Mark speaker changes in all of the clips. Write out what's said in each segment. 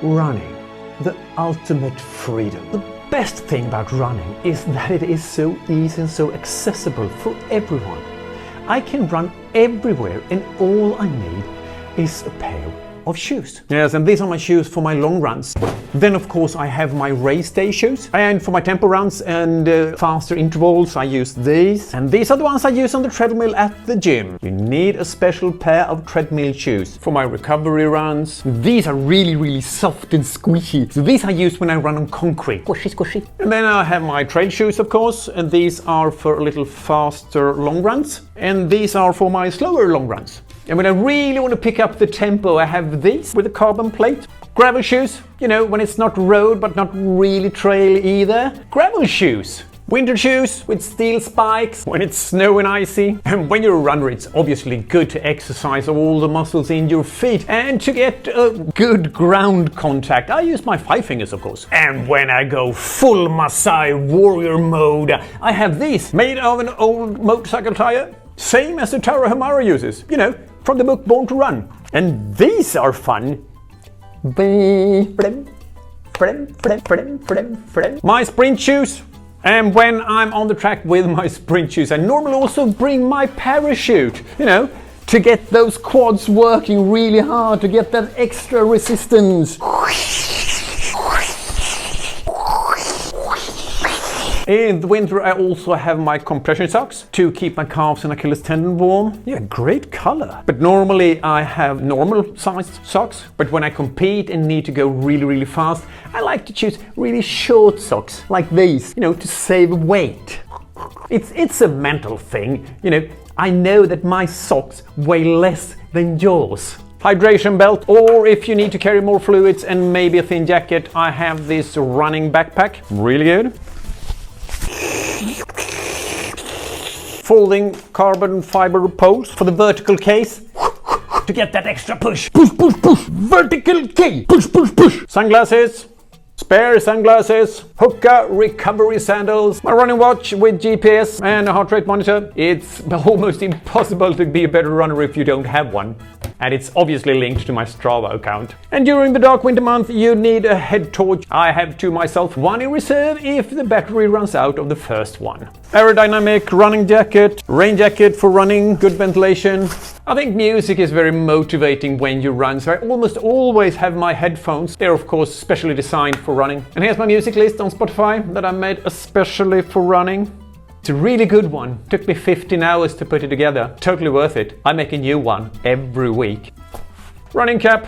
Speaker 1: Running, the ultimate freedom. The best thing about running is that it is so easy and so accessible for everyone. I can run everywhere and all I need is a pair of shoes. Yes, and these are my shoes for my long runs. Then of course I have my race day shoes, and for my tempo runs and faster intervals I use these, and these are the ones I use on the treadmill at the gym. You need a special pair of treadmill shoes. For my recovery runs, these are really soft and squishy, so these I use when I run on concrete. Squishy. And then I have my trail shoes of course, and these are for a little faster long runs, and these are for my slower long runs. And when I really want to pick up the tempo, I have these with a carbon plate. Gravel shoes, you know, when it's not road but not really trail either. Gravel shoes. Winter shoes with steel spikes when it's snow and icy. And when you're a runner, it's obviously good to exercise all the muscles in your feet and to get a good ground contact. I use my 5 fingers, of course. And when I go full Maasai warrior mode, I have these made of an old motorcycle tire. Same as the Tara Hamara uses, you know, from the book Born to Run. And these are fun. My sprint shoes. And when I'm on the track with my sprint shoes, I normally also bring my parachute, you know, to get those quads working really hard, to get that extra resistance. In the winter I also have my compression socks to keep my calves and Achilles tendon warm. Yeah, great color. But normally I have normal sized socks, but when I compete and need to go really fast, I like to choose really short socks like these, you know, to save weight. It's a mental thing, you know. I know that my socks weigh less than yours. Hydration belt, or if you need to carry more fluids and maybe a thin jacket, I have this running backpack. Really good. Folding carbon fiber poles for the vertical case to get that extra push. Push. Vertical case. Push. Sunglasses. Spare sunglasses, hookah recovery sandals, my running watch with GPS and a heart rate monitor. It's almost impossible to be a better runner if you don't have one. And it's obviously linked to my Strava account. And during the dark winter month, you need a head torch. I have 2 myself, 1 in reserve if the battery runs out of the first one. Aerodynamic running jacket, rain jacket for running, good ventilation. I think music is very motivating when you run, so I almost always have my headphones. They're of course specially designed for running. And here's my music list on Spotify that I made especially for running. It's a really good one. Took me 15 hours to put it together. Totally worth it. I make a new one every week. Running cap.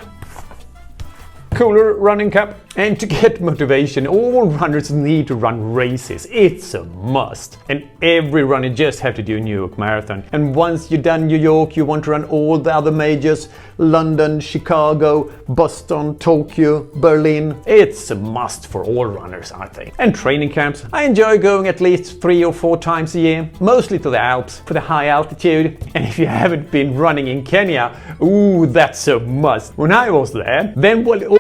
Speaker 1: Cooler running cap. And to get motivation, all runners need to run races. It's a must. And every runner just have to do a New York Marathon. And once you're done New York, you want to run all the other majors. London, Chicago, Boston, Tokyo, Berlin. It's a must for all runners, I think. And training camps. I enjoy going at least 3 or 4 times a year. Mostly to the Alps for the high altitude. And if you haven't been running in Kenya, ooh, that's a must. When I was there, then well,